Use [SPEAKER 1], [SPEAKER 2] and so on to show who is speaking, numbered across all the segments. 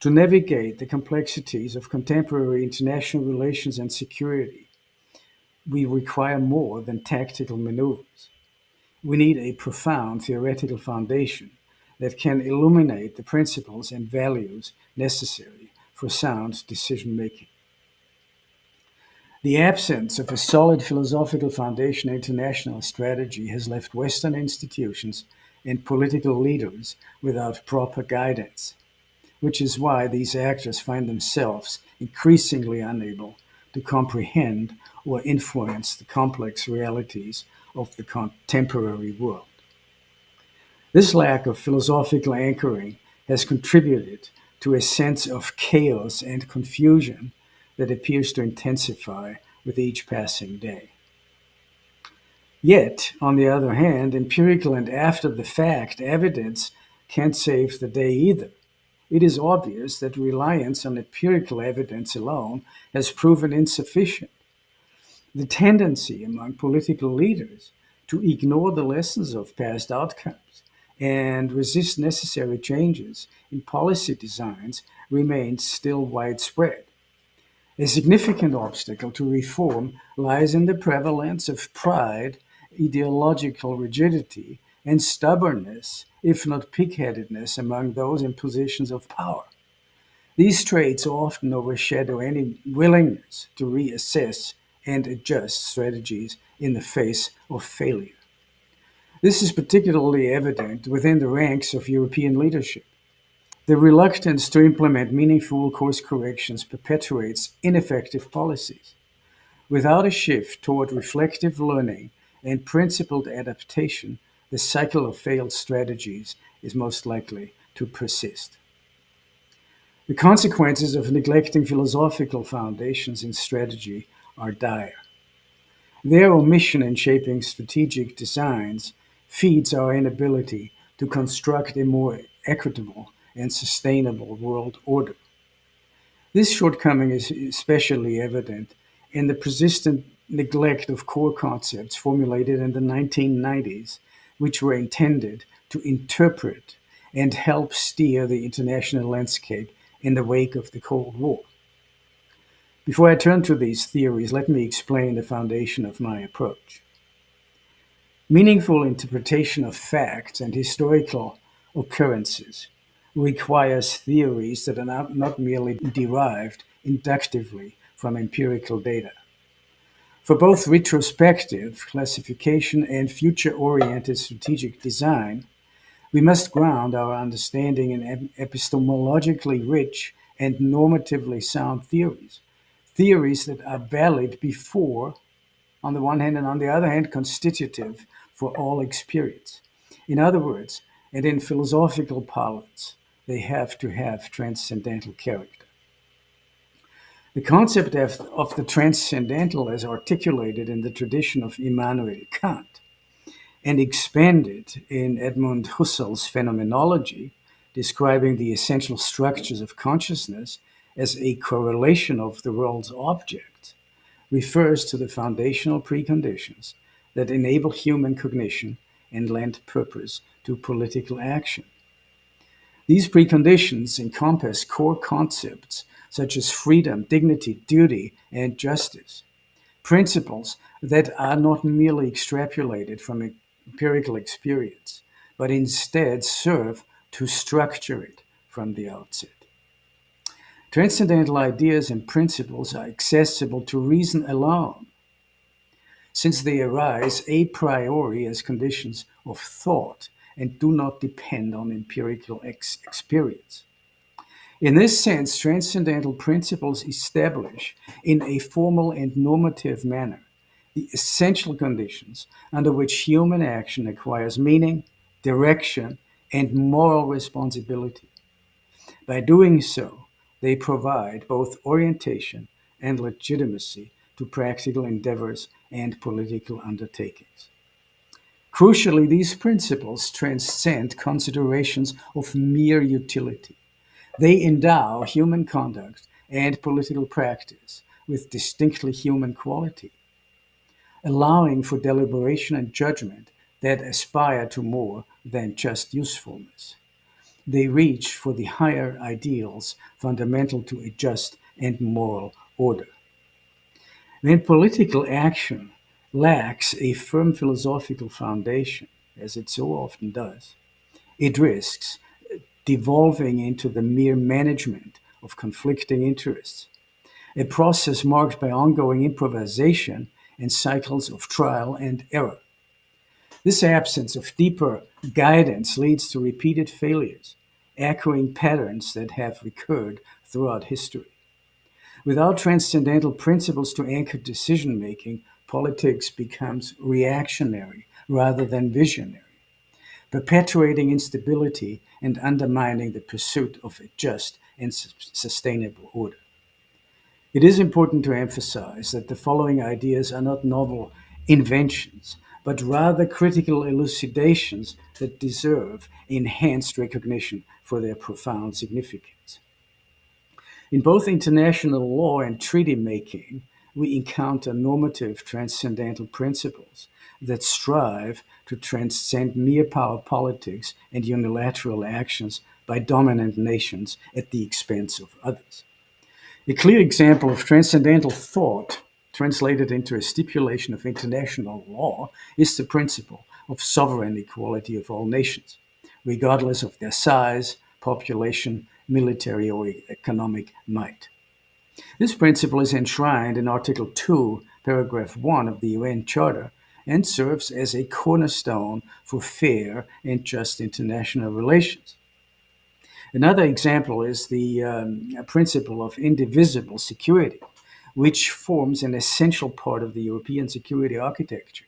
[SPEAKER 1] To navigate the complexities of contemporary international relations and security, we require more than tactical maneuvers. We need a profound theoretical foundation that can illuminate the principles and values necessary for sound decision making. The absence of a solid philosophical foundation in international strategy has left Western institutions and political leaders without proper guidance, which is why these actors find themselves increasingly unable to comprehend or influence the complex realities of the contemporary world. This lack of philosophical anchoring has contributed to a sense of chaos and confusion that appears to intensify with each passing day. Yet, on the other hand, empirical and after the fact evidence can't save the day either. It is obvious that reliance on empirical evidence alone has proven insufficient. The tendency among political leaders to ignore the lessons of past outcomes and resist necessary changes in policy designs remains still widespread. A significant obstacle to reform lies in the prevalence of pride, ideological rigidity, and stubbornness, if not pig-headedness, among those in positions of power. These traits often overshadow any willingness to reassess and adjust strategies in the face of failure. This is particularly evident within the ranks of European leadership. The reluctance to implement meaningful course corrections perpetuates ineffective policies. Without a shift toward reflective learning and principled adaptation, the cycle of failed strategies is most likely to persist. The consequences of neglecting philosophical foundations in strategy are dire. Their omission in shaping strategic designs feeds our inability to construct a more equitable and sustainable world order. This shortcoming is especially evident in the persistent neglect of core concepts formulated in the 1990s, which were intended to interpret and help steer the international landscape in the wake of the Cold War. Before I turn to these theories, let me explain the foundation of my approach. Meaningful interpretation of facts and historical occurrences requires theories that are not merely derived inductively from empirical data. For both retrospective classification and future-oriented strategic design, we must ground our understanding in epistemologically rich and normatively sound theories that are valid before, on the one hand, and on the other hand, constitutive for all experience. In other words, and in philosophical parlance, they have to have transcendental character. The concept of the transcendental is articulated in the tradition of Immanuel Kant and expanded in Edmund Husserl's phenomenology, describing the essential structures of consciousness as a correlation of the world's objects, refers to the foundational preconditions that enable human cognition and lend purpose to political action. These preconditions encompass core concepts such as freedom, dignity, duty, and justice, principles that are not merely extrapolated from empirical experience, but instead serve to structure it from the outset. Transcendental ideas and principles are accessible to reason alone, since they arise a priori as conditions of thought and do not depend on empirical experience. In this sense, transcendental principles establish, in a formal and normative manner, the essential conditions under which human action acquires meaning, direction, and moral responsibility. By doing so, they provide both orientation and legitimacy to practical endeavors and political undertakings. Crucially, these principles transcend considerations of mere utility. They endow human conduct and political practice with distinctly human quality, allowing for deliberation and judgment that aspire to more than just usefulness. They reach for the higher ideals fundamental to a just and moral order. When political action lacks a firm philosophical foundation, as it so often does, it risks devolving into the mere management of conflicting interests, a process marked by ongoing improvisation and cycles of trial and error. This absence of deeper guidance leads to repeated failures, echoing patterns that have recurred throughout history. Without transcendental principles to anchor decision making, politics becomes reactionary rather than visionary, perpetuating instability and undermining the pursuit of a just and sustainable order. It is important to emphasize that the following ideas are not novel inventions, but rather critical elucidations that deserve enhanced recognition for their profound significance. In both international law and treaty making, we encounter normative transcendental principles that strive to transcend mere power politics and unilateral actions by dominant nations at the expense of others. A clear example of transcendental thought translated into a stipulation of international law is the principle of sovereign equality of all nations, regardless of their size, population, military, or economic might. This principle is enshrined in Article 2, Paragraph 1 of the UN Charter and serves as a cornerstone for fair and just international relations. Another example is the principle of indivisible security, which forms an essential part of the European security architecture.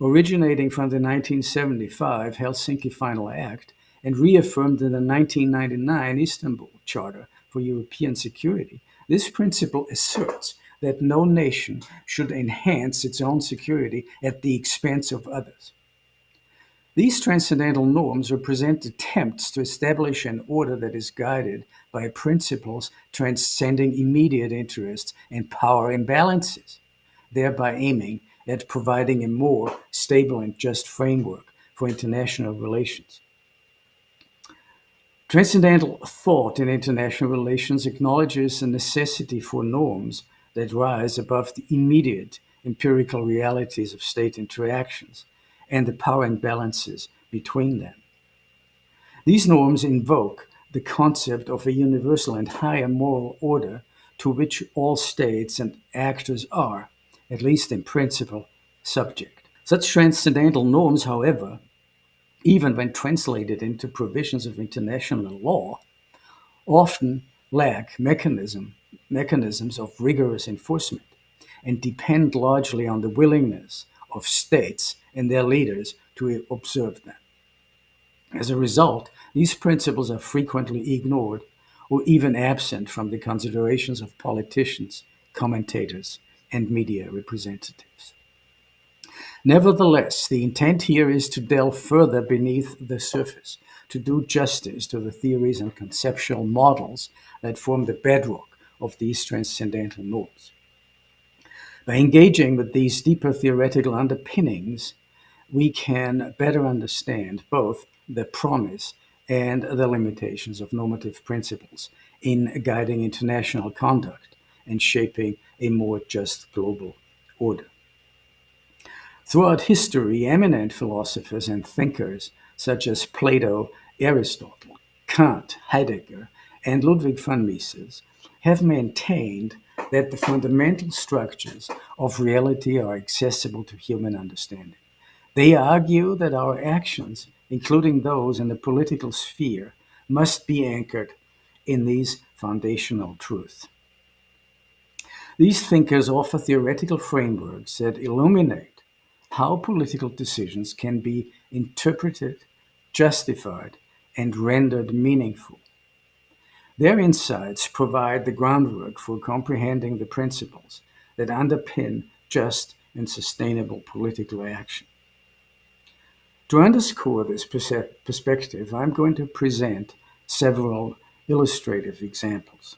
[SPEAKER 1] Originating from the 1975 Helsinki Final Act and reaffirmed in the 1999 Istanbul Charter for European Security, this principle asserts that no nation should enhance its own security at the expense of others. These transcendental norms represent attempts to establish an order that is guided by principles transcending immediate interests and power imbalances, thereby aiming at providing a more stable and just framework for international relations. Transcendental thought in international relations acknowledges the necessity for norms that rise above the immediate empirical realities of state interactions and the power imbalances between them. These norms invoke the concept of a universal and higher moral order to which all states and actors are, at least in principle, subject. Such transcendental norms, however, even when translated into provisions of international law, often lack mechanisms of rigorous enforcement and depend largely on the willingness of states and their leaders to observe them. As a result, these principles are frequently ignored or even absent from the considerations of politicians, commentators, and media representatives. Nevertheless, the intent here is to delve further beneath the surface, to do justice to the theories and conceptual models that form the bedrock of these transcendental norms. By engaging with these deeper theoretical underpinnings, we can better understand both the promise and the limitations of normative principles in guiding international conduct and shaping a more just global order. Throughout history, eminent philosophers and thinkers such as Plato, Aristotle, Kant, Heidegger, and Ludwig von Mises have maintained that the fundamental structures of reality are accessible to human understanding. They argue that our actions, including those in the political sphere, must be anchored in these foundational truths. These thinkers offer theoretical frameworks that illuminate how political decisions can be interpreted, justified, and rendered meaningful. Their insights provide the groundwork for comprehending the principles that underpin just and sustainable political action. To underscore this perspective, I'm going to present several illustrative examples.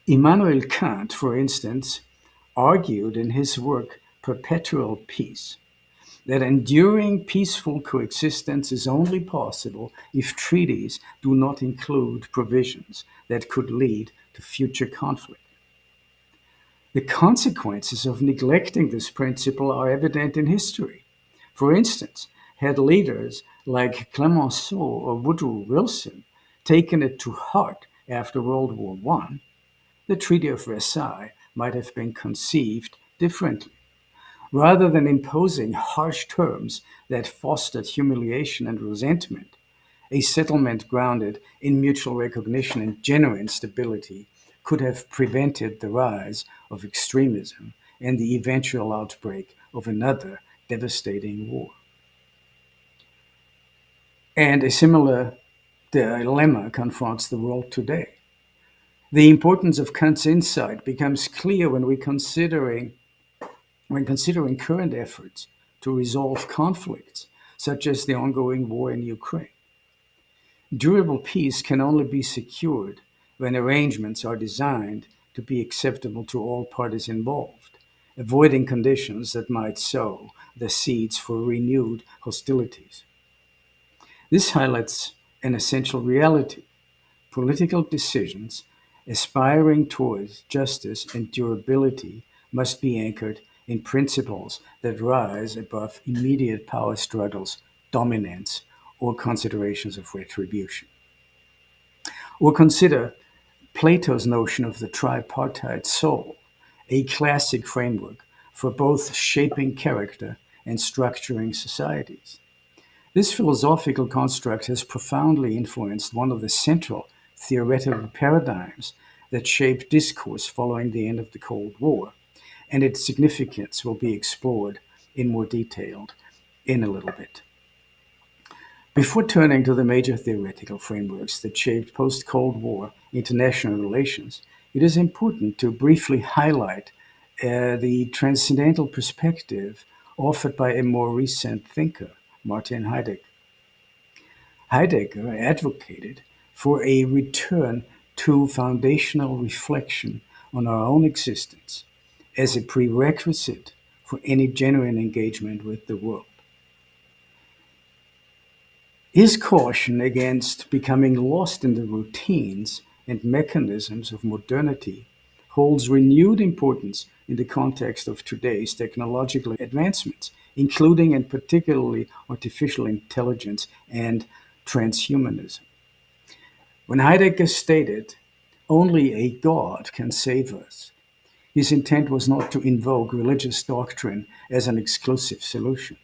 [SPEAKER 1] Immanuel Kant, for instance, argued in his work Perpetual Peace that enduring peaceful coexistence is only possible if treaties do not include provisions that could lead to future conflict. The consequences of neglecting this principle are evident in history. For instance, had leaders like Clemenceau or Woodrow Wilson taken it to heart after World War I, the Treaty of Versailles might have been conceived differently. Rather than imposing harsh terms that fostered humiliation and resentment, a settlement grounded in mutual recognition and genuine stability could have prevented the rise of extremism and the eventual outbreak of another devastating war. And a similar dilemma confronts the world today. The importance of Kant's insight becomes clear when considering current efforts to resolve conflicts, such as the ongoing war in Ukraine. Durable peace can only be secured when arrangements are designed to be acceptable to all parties involved, avoiding conditions that might sow the seeds for renewed hostilities. This highlights an essential reality. Political decisions aspiring towards justice and durability must be anchored in principles that rise above immediate power struggles, dominance, or considerations of retribution. Or consider Plato's notion of the tripartite soul, a classic framework for both shaping character and structuring societies. This philosophical construct has profoundly influenced one of the central theoretical paradigms that shaped discourse following the end of the Cold War, and its significance will be explored in more detail in a little bit. Before turning to the major theoretical frameworks that shaped post-Cold War international relations, it is important to briefly highlight the transcendental perspective offered by a more recent thinker, Martin Heidegger. Heidegger advocated for a return to foundational reflection on our own existence as a prerequisite for any genuine engagement with the world. His caution against becoming lost in the routines and mechanisms of modernity holds renewed importance in the context of today's technological advancements, including and particularly artificial intelligence and transhumanism. When Heidegger stated, "Only a God can save us," his intent was not to invoke religious doctrine as an exclusive solution,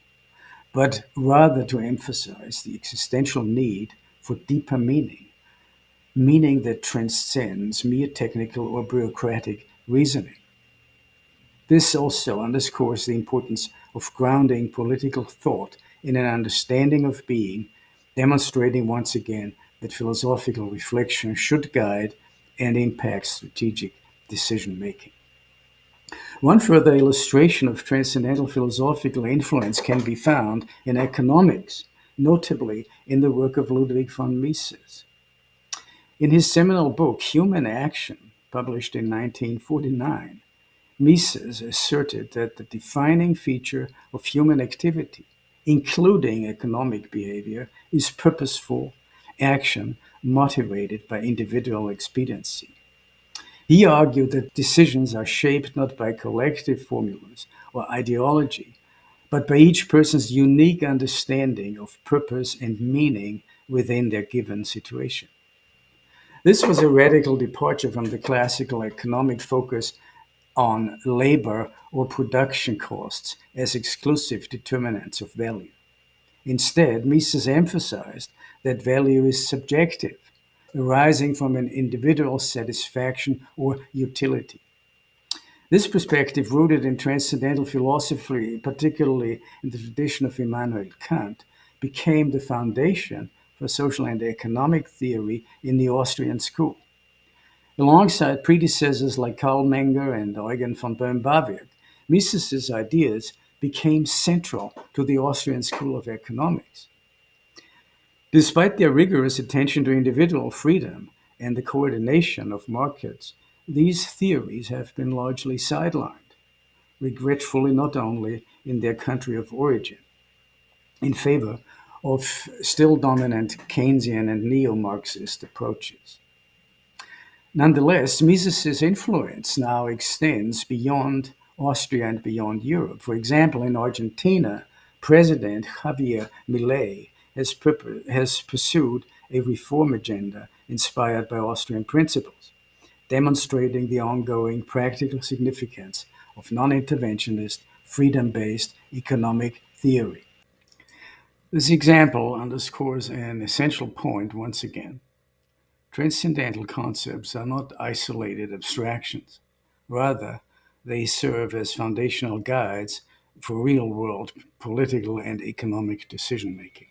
[SPEAKER 1] but rather to emphasize the existential need for deeper meaning that transcends mere technical or bureaucratic reasoning. This also underscores the importance of grounding political thought in an understanding of being, demonstrating once again that philosophical reflection should guide and impact strategic decision making. One further illustration of transcendental philosophical influence can be found in economics, notably in the work of Ludwig von Mises. In his seminal book, Human Action, published in 1949, Mises asserted that the defining feature of human activity, including economic behavior, is purposeful action motivated by individual expediency. He argued that decisions are shaped not by collective formulas or ideology, but by each person's unique understanding of purpose and meaning within their given situation. This was a radical departure from the classical economic focus on labor or production costs as exclusive determinants of value. Instead, Mises emphasized that value is subjective, arising from an individual's satisfaction or utility. This perspective, rooted in transcendental philosophy, particularly in the tradition of Immanuel Kant, became the foundation for social and economic theory in the Austrian school. Alongside predecessors like Karl Menger and Eugen von Bohm-Bawerk, Mises's ideas became central to the Austrian School of Economics. Despite their rigorous attention to individual freedom and the coordination of markets, these theories have been largely sidelined, regretfully not only in their country of origin, in favor of still dominant Keynesian and neo-Marxist approaches. Nonetheless, Mises's influence now extends beyond Austria and beyond Europe. For example, in Argentina, President Javier Milei has pursued a reform agenda inspired by Austrian principles, demonstrating the ongoing practical significance of non-interventionist, freedom-based economic theory. This example underscores an essential point once again. Transcendental concepts are not isolated abstractions. Rather, they serve as foundational guides for real-world political and economic decision-making.